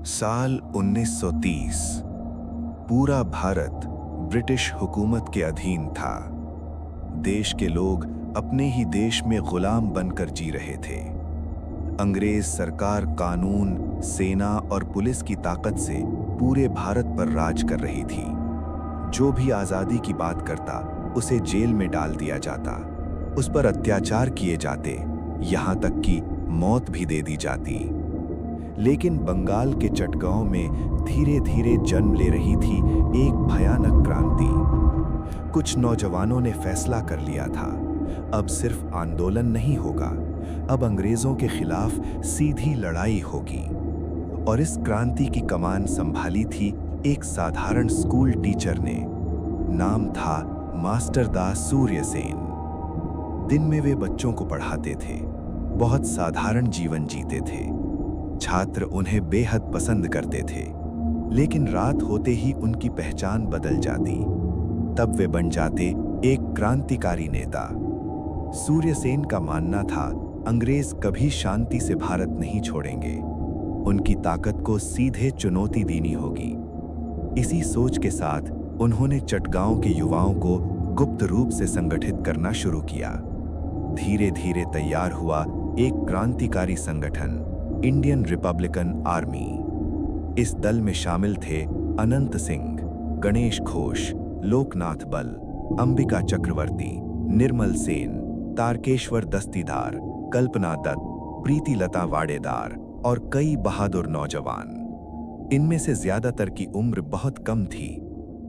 साल 1930। पूरा भारत ब्रिटिश हुकूमत के अधीन था। देश के लोग अपने ही देश में गुलाम बनकर जी रहे थे। अंग्रेज सरकार कानून, सेना और पुलिस की ताकत से पूरे भारत पर राज कर रही थी। जो भी आज़ादी की बात करता, उसे जेल में डाल दिया जाता, उस पर अत्याचार किए जाते, यहाँ तक कि मौत भी दे दी जाती। लेकिन बंगाल के चटगांव में धीरे धीरे जन्म ले रही थी एक भयानक क्रांति। कुछ नौजवानों ने फैसला कर लिया था, अब सिर्फ आंदोलन नहीं होगा, अब अंग्रेजों के खिलाफ सीधी लड़ाई होगी। और इस क्रांति की कमान संभाली थी एक साधारण स्कूल टीचर ने। नाम था मास्टर दास सूर्यसेन। दिन में वे बच्चों को पढ़ाते थे, बहुत साधारण जीवन जीते थे। छात्र उन्हें बेहद पसंद करते थे, लेकिन रात होते ही उनकी पहचान बदल जाती। तब वे बन जाते एक क्रांतिकारी नेता। सूर्यसेन का मानना था, अंग्रेज कभी शांति से भारत नहीं छोड़ेंगे, उनकी ताकत को सीधे चुनौती देनी होगी। इसी सोच के साथ उन्होंने चटगांव के युवाओं को गुप्त रूप से संगठित करना शुरू किया। धीरे धीरे तैयार हुआ एक क्रांतिकारी संगठन, इंडियन रिपब्लिकन आर्मी। इस दल में शामिल थे अनंत सिंह, गणेश घोष, लोकनाथ बल, अंबिका चक्रवर्ती, निर्मल सेन, तारकेश्वर दस्तीदार, कल्पना दत्त, प्रीतिलता वाडेदार और कई बहादुर नौजवान। इनमें से ज्यादातर की उम्र बहुत कम थी।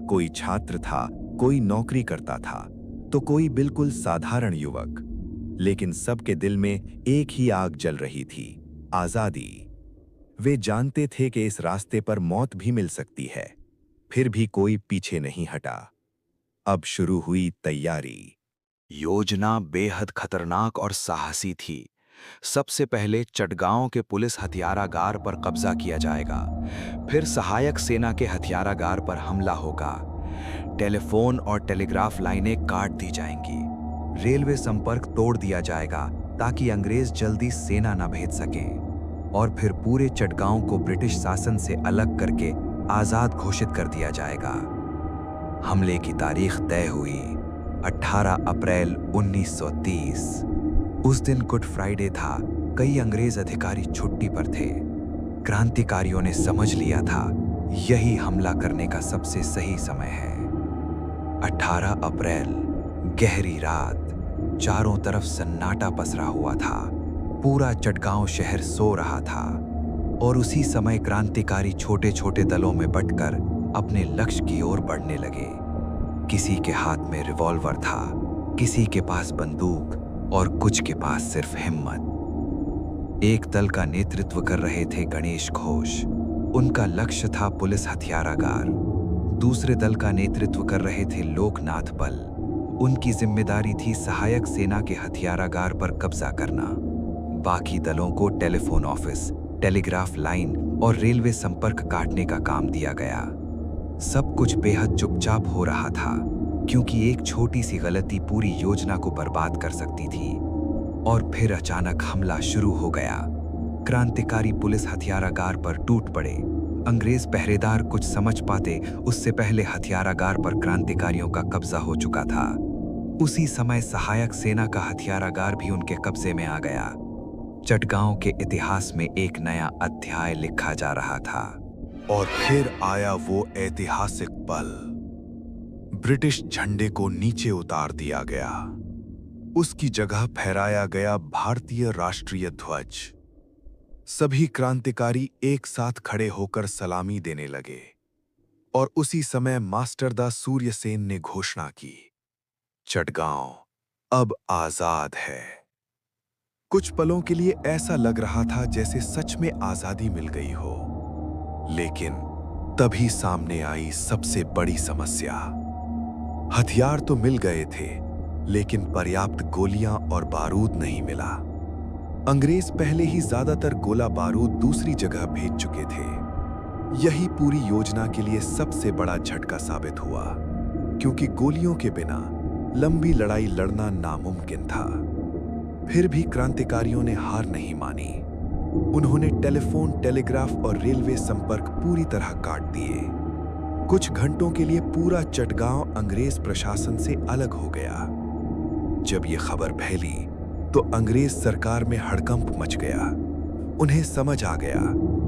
कोई छात्र था, कोई नौकरी करता था, तो कोई बिल्कुल साधारण युवक। लेकिन सबके दिल में एक ही आग जल रही थी, आजादी। वे जानते थे कि इस रास्ते पर मौत भी मिल सकती है, फिर भी कोई पीछे नहीं हटा। अब शुरू हुई तैयारी। योजना बेहद खतरनाक और साहसी थी। सबसे पहले चटगांव के पुलिस हथियारागार पर कब्जा किया जाएगा, फिर सहायक सेना के हथियारागार पर हमला होगा। टेलीफोन और टेलीग्राफ लाइनें काट दी जाएंगी, रेलवे संपर्क तोड़ दिया जाएगा ताकि अंग्रेज जल्दी सेना न भेज सकें। और फिर पूरे चटगांव को ब्रिटिश शासन से अलग करके आजाद घोषित कर दिया जाएगा। हमले की तारीख तय हुई 18 अप्रैल 1930। उस दिन गुड फ्राइडे था। कई अंग्रेज अधिकारी छुट्टी पर थे। क्रांतिकारियों ने समझ लिया था, यही हमला करने का सबसे सही समय है। 18 अप्रैल, गहरी रात, चारों तरफ सन्नाटा पसरा हुआ था। पूरा चटगांव शहर सो रहा था और उसी समय क्रांतिकारी छोटे छोटे दलों में बंटकर अपने लक्ष्य की ओर बढ़ने लगे। किसी के हाथ में रिवॉल्वर था, किसी के पास बंदूक और कुछ के पास सिर्फ हिम्मत। एक दल का नेतृत्व कर रहे थे गणेश घोष, उनका लक्ष्य था पुलिस हथियारागार। दूसरे दल का नेतृत्व कर रहे थे लोकनाथ बल, उनकी जिम्मेदारी थी सहायक सेना के हथियारागार पर कब्जा करना। बाकी दलों को टेलीफोन ऑफिस, टेलीग्राफ लाइन और रेलवे संपर्क काटने का काम दिया गया। सब कुछ बेहद चुपचाप हो रहा था, क्योंकि एक छोटी सी गलती पूरी योजना को बर्बाद कर सकती थी। और फिर अचानक हमला शुरू हो गया। क्रांतिकारी पुलिस हथियारागार पर टूट पड़े। अंग्रेज पहरेदार कुछ समझ पाते उससे पहले हथियारागार पर क्रांतिकारियों का कब्जा हो चुका था। उसी समय सहायक सेना का हथियारागार भी उनके कब्जे में आ गया। चटगांव के इतिहास में एक नया अध्याय लिखा जा रहा था। और फिर आया वो ऐतिहासिक पल। ब्रिटिश झंडे को नीचे उतार दिया गया, उसकी जगह फहराया गया भारतीय राष्ट्रीय ध्वज। सभी क्रांतिकारी एक साथ खड़े होकर सलामी देने लगे। और उसी समय मास्टर दास सूर्यसेन ने घोषणा की, चटगांव अब आजाद है। कुछ पलों के लिए ऐसा लग रहा था जैसे सच में आजादी मिल गई हो। लेकिन तभी सामने आई सबसे बड़ी समस्या। हथियार तो मिल गए थे, लेकिन पर्याप्त गोलियां और बारूद नहीं मिला। अंग्रेज पहले ही ज्यादातर गोला बारूद दूसरी जगह भेज चुके थे। यही पूरी योजना के लिए सबसे बड़ा झटका साबित हुआ, क्योंकि गोलियों के बिना लंबी लड़ाई लड़ना नामुमकिन था। फिर भी क्रांतिकारियों ने हार नहीं मानी। उन्होंने टेलीफोन, टेलीग्राफ और रेलवे संपर्क पूरी तरह काट दिए। कुछ घंटों के लिए पूरा चटगांव अंग्रेज प्रशासन से अलग हो गया। जब ये खबर फैली तो अंग्रेज सरकार में हड़कंप मच गया। उन्हें समझ आ गया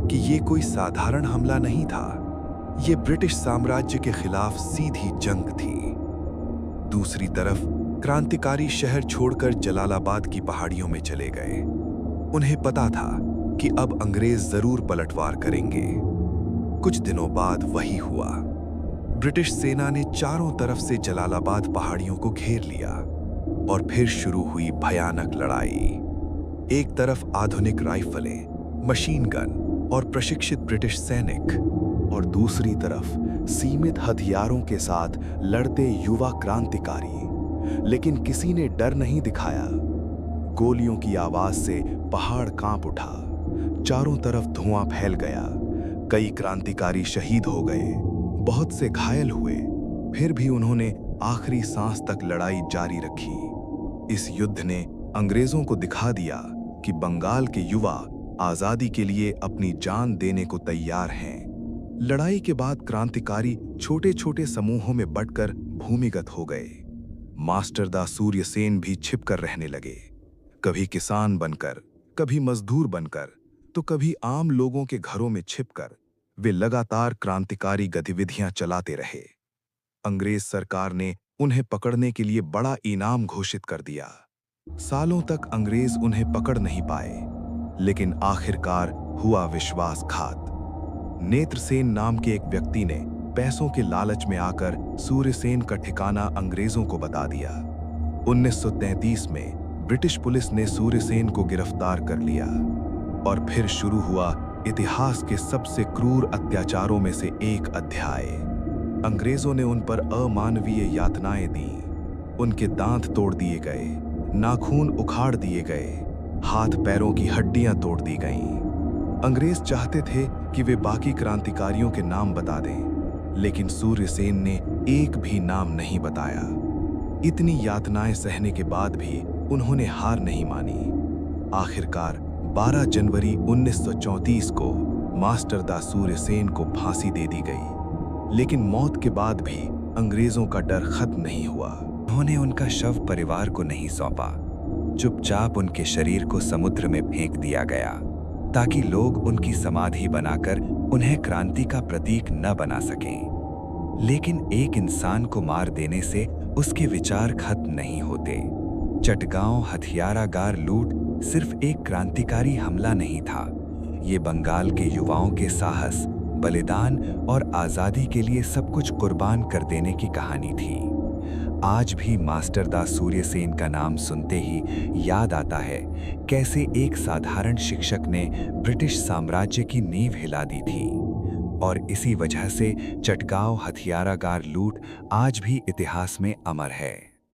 कि ये कोई साधारण हमला नहीं था, ये ब्रिटिश साम्राज्य के खिलाफ सीधी जंग थी। दूसरी तरफ क्रांतिकारी शहर छोड़कर जलालाबाद की पहाड़ियों में चले गए। उन्हें पता था कि अब अंग्रेज जरूर पलटवार करेंगे। कुछ दिनों बाद वही हुआ। ब्रिटिश सेना ने चारों तरफ से जलालाबाद पहाड़ियों को घेर लिया और फिर शुरू हुई भयानक लड़ाई। एक तरफ आधुनिक राइफलें, मशीन गन और प्रशिक्षित ब्रिटिश सैनिक, और दूसरी तरफ सीमित हथियारों के साथ लड़ते युवा क्रांतिकारी। लेकिन किसी ने डर नहीं दिखाया। गोलियों की आवाज से पहाड़ कांप उठा, चारों तरफ धुआं फैल गया। कई क्रांतिकारी शहीद हो गए, बहुत से घायल हुए, फिर भी उन्होंने आखिरी सांस तक लड़ाई जारी रखी। इस युद्ध ने अंग्रेजों को दिखा दिया कि बंगाल के युवा आजादी के लिए अपनी जान देने को तैयार हैं। लड़ाई के बाद क्रांतिकारी छोटे छोटे समूहों में बंटकर भूमिगत हो गए। मास्टर दा सूर्यसेन भी छिपकर रहने लगे, कभी किसान बनकर, कभी मजदूर बनकर, तो कभी आम लोगों के घरों में छिपकर वे लगातार क्रांतिकारी गतिविधियां चलाते रहे। अंग्रेज सरकार ने उन्हें पकड़ने के लिए बड़ा इनाम घोषित कर दिया। सालों तक अंग्रेज उन्हें पकड़ नहीं पाए, लेकिन आखिरकार हुआ विश्वासघात। नेत्रसेन नाम के एक व्यक्ति ने पैसों के लालच में आकर सूर्यसेन का ठिकाना अंग्रेजों को बता दिया। 1933 में ब्रिटिश पुलिस ने सूर्यसेन को गिरफ्तार कर लिया और फिर शुरू हुआ इतिहास के सबसे क्रूर अत्याचारों में से एक अध्याय। अंग्रेजों ने उन पर अमानवीय यातनाएं दी। उनके दांत तोड़ दिए गए, नाखून उखाड़ दिए गए, हाथ पैरों की हड्डियां तोड़ दी गईं। अंग्रेज चाहते थे कि वे बाकी क्रांतिकारियों के नाम बता दें, लेकिन सूर्यसेन ने एक भी नाम नहीं बताया। इतनी यातनाएं सहने के बाद भी उन्होंने हार नहीं मानी। आखिरकार 12 जनवरी 1934 को मास्टर दा सूर्यसेन को फांसी दे दी गई। लेकिन मौत के बाद भी अंग्रेजों का डर खत्म नहीं हुआ। उन्होंने उनका शव परिवार को नहीं सौंपा। चुपचाप उनके शरीर को समुद्र में फेंक दिया गया, ताकि लोग उनकी समाधि बनाकर उन्हें क्रांति का प्रतीक न बना सकें। लेकिन एक इंसान को मार देने से उसके विचार खत्म नहीं होते। चटगांव हथियारागार लूट सिर्फ एक क्रांतिकारी हमला नहीं था, ये बंगाल के युवाओं के साहस, बलिदान और आजादी के लिए सब कुछ कुर्बान कर देने की कहानी थी। आज भी मास्टर दा सूर्यसेन का नाम सुनते ही याद आता है कैसे एक साधारण शिक्षक ने ब्रिटिश साम्राज्य की नींव हिला दी थी। और इसी वजह से चटगांव हथियारागार लूट आज भी इतिहास में अमर है।